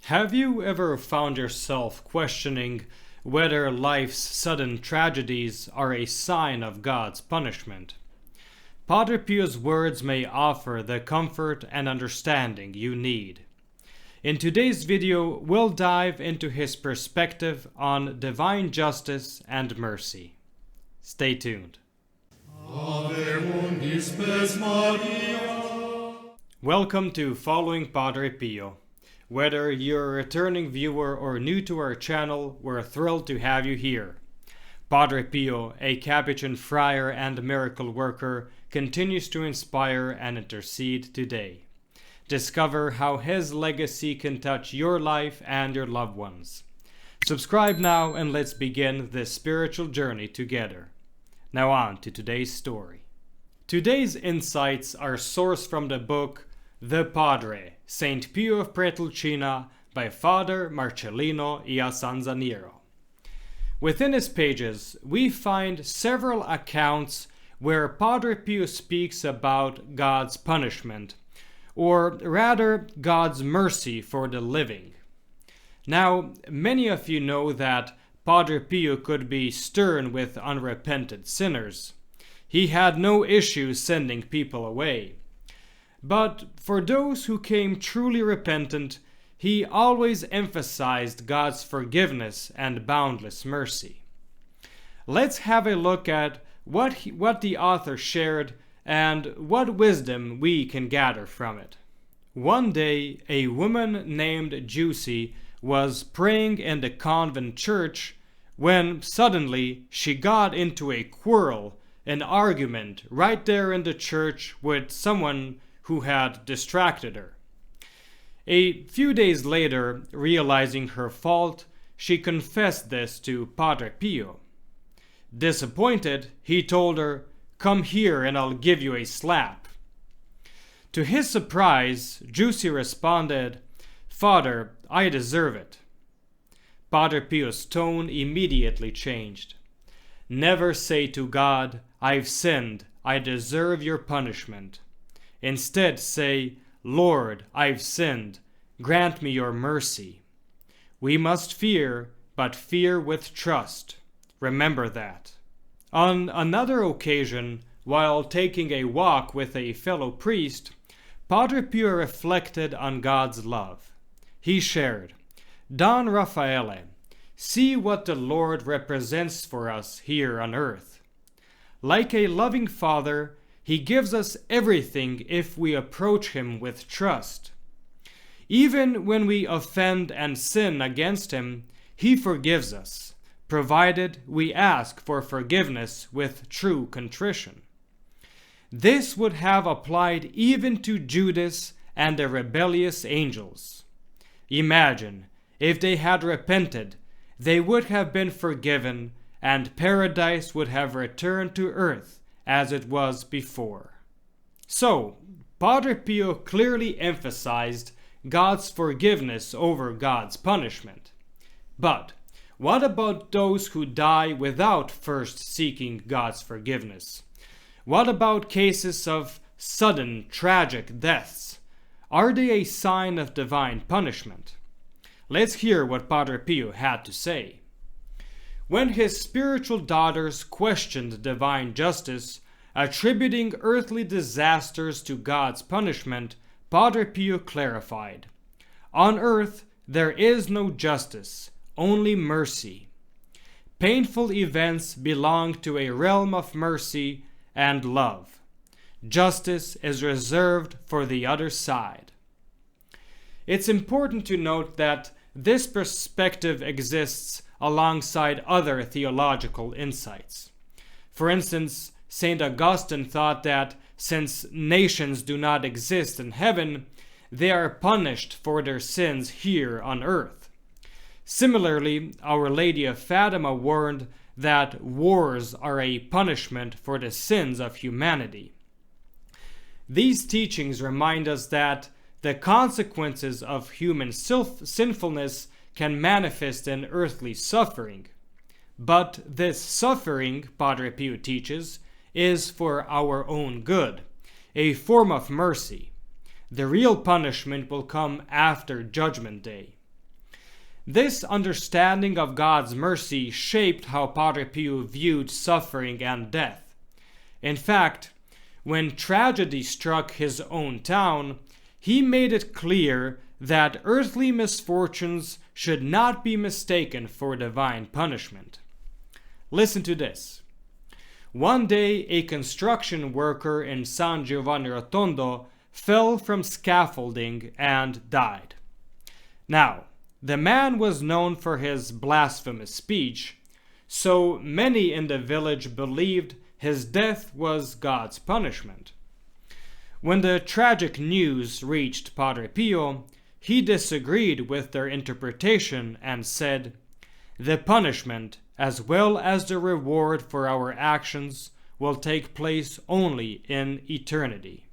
Have you ever found yourself questioning whether life's sudden tragedies are a sign of God's punishment? Padre Pio's words may offer the comfort and understanding you need. In today's video, we'll dive into his perspective on divine justice and mercy. Stay tuned. Welcome to Following Padre Pio. Whether you're a returning viewer or new to our channel, we're thrilled to have you here. Padre Pio, a Capuchin friar and miracle worker, continues to inspire and intercede today. Discover how his legacy can touch your life and your loved ones. Subscribe now and let's begin this spiritual journey together. Now on to today's story. Today's insights are sourced from the book The Padre, Saint Pio of Pietrelcina by Father Marcellino Iasanzaniero. Within his pages, we find several accounts where Padre Pio speaks about God's punishment, or rather God's mercy for the living. Now, many of you know that Padre Pio could be stern with unrepentant sinners. He had no issue sending people away. But for those who came truly repentant, he always emphasized God's forgiveness and boundless mercy. Let's have a look at what the author shared and what wisdom we can gather from it. One day, a woman named Giusy was praying in the convent church when suddenly she got into a quarrel, an argument right there in the church with someone who had distracted her. A few days later, realizing her fault, she confessed this to Padre Pio. Disappointed, he told her, "Come here and I'll give you a slap." To his surprise, Giusy responded, "Father, I deserve it." Padre Pio's tone immediately changed. Never say to God, "I've sinned, I deserve your punishment." Instead say, "Lord, I've sinned, grant me your mercy." We must fear, but fear with trust. Remember that. On another occasion, while taking a walk with a fellow priest, Padre Pio reflected on God's love. He shared, "Don Raffaele, see what the Lord represents for us here on earth. Like a loving father, He gives us everything if we approach Him with trust. Even when we offend and sin against Him, He forgives us, provided we ask for forgiveness with true contrition." This would have applied even to Judas and the rebellious angels. Imagine, if they had repented, they would have been forgiven and paradise would have returned to earth as it was before. So, Padre Pio clearly emphasized God's forgiveness over God's punishment. But what about those who die without first seeking God's forgiveness? What about cases of sudden, tragic deaths? Are they a sign of divine punishment? Let's hear what Padre Pio had to say. When his spiritual daughters questioned divine justice, attributing earthly disasters to God's punishment, Padre Pio clarified, "On earth there is no justice, only mercy. Painful events belong to a realm of mercy and love. Justice is reserved for the other side." It's important to note that this perspective exists alongside other theological insights. For instance, St. Augustine thought that since nations do not exist in heaven, they are punished for their sins here on earth. Similarly, Our Lady of Fatima warned that wars are a punishment for the sins of humanity. These teachings remind us that the consequences of human sinfulness can manifest in earthly suffering. But this suffering, Padre Pio teaches, is for our own good, a form of mercy. The real punishment will come after Judgment Day. This understanding of God's mercy shaped how Padre Pio viewed suffering and death. In fact, when tragedy struck his own town, he made it clear that earthly misfortunes should not be mistaken for divine punishment. Listen to this. One day, a construction worker in San Giovanni Rotondo fell from scaffolding and died. Now, the man was known for his blasphemous speech, so many in the village believed his death was God's punishment. When the tragic news reached Padre Pio, he disagreed with their interpretation and said, "The punishment, as well as the reward for our actions, will take place only in eternity."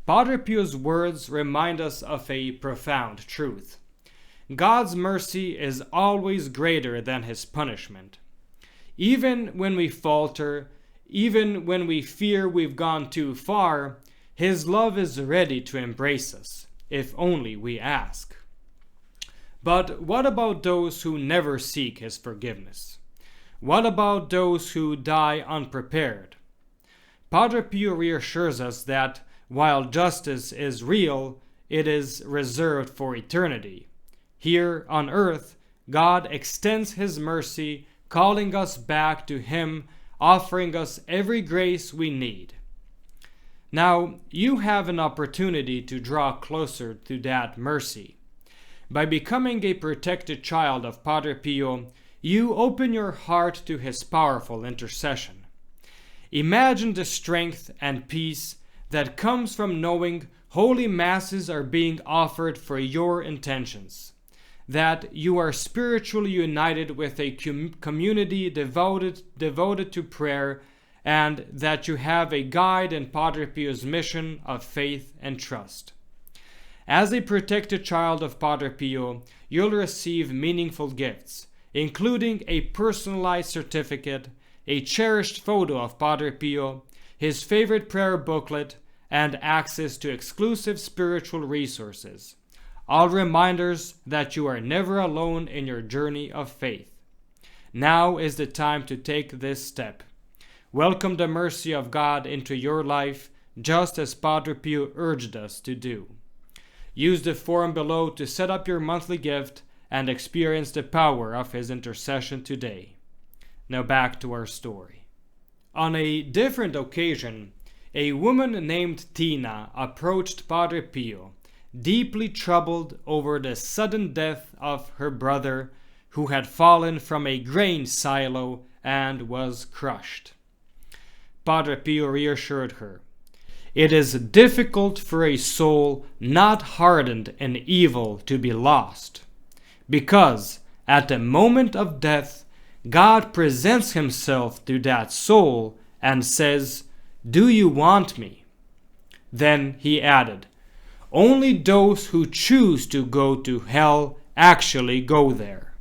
Padre Pio's words remind us of a profound truth. God's mercy is always greater than his punishment. Even when we falter, even when we fear we've gone too far, his love is ready to embrace us, if only we ask. But what about those who never seek his forgiveness? What about those who die unprepared? Padre Pio reassures us that while justice is real, it is reserved for eternity. Here on earth, God extends his mercy, calling us back to him, offering us every grace we need. Now, you have an opportunity to draw closer to that mercy. By becoming a protected child of Padre Pio, you open your heart to his powerful intercession. Imagine the strength and peace that comes from knowing holy masses are being offered for your intentions, that you are spiritually united with a community devoted to prayer, and that you have a guide in Padre Pio's mission of faith and trust. As a protected child of Padre Pio, you'll receive meaningful gifts, including a personalized certificate, a cherished photo of Padre Pio, his favorite prayer booklet, and access to exclusive spiritual resources. All reminders that you are never alone in your journey of faith. Now is the time to take this step. Welcome the mercy of God into your life, just as Padre Pio urged us to do. Use the form below to set up your monthly gift and experience the power of his intercession today. Now back to our story. On a different occasion, a woman named Tina approached Padre Pio, deeply troubled over the sudden death of her brother, who had fallen from a grain silo and was crushed. Padre Pio reassured her, "It is difficult for a soul not hardened in evil to be lost, because at the moment of death, God presents himself to that soul and says, 'Do you want me?' Then he added, 'Only those who choose to go to hell actually go there.'"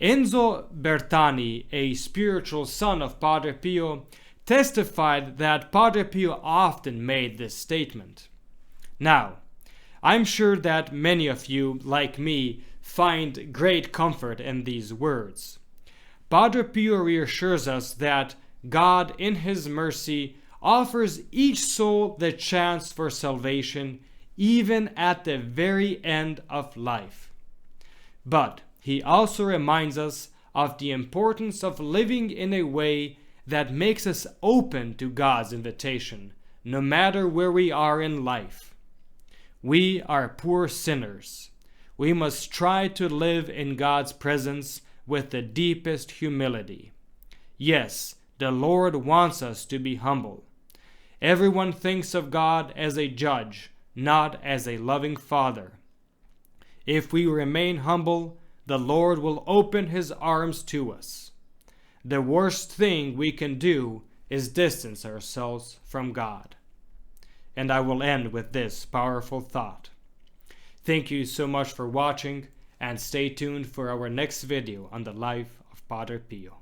Enzo Bertani, a spiritual son of Padre Pio, testified that Padre Pio often made this statement. Now, I'm sure that many of you, like me, find great comfort in these words. Padre Pio reassures us that God, in his mercy, offers each soul the chance for salvation, even at the very end of life. But he also reminds us of the importance of living in a way that makes us open to God's invitation, no matter where we are in life. We are poor sinners. We must try to live in God's presence with the deepest humility. Yes, the Lord wants us to be humble. Everyone thinks of God as a judge, not as a loving Father. If we remain humble, the Lord will open his arms to us. The worst thing we can do is distance ourselves from God. And I will end with this powerful thought. Thank you so much for watching, and stay tuned for our next video on the life of Padre Pio.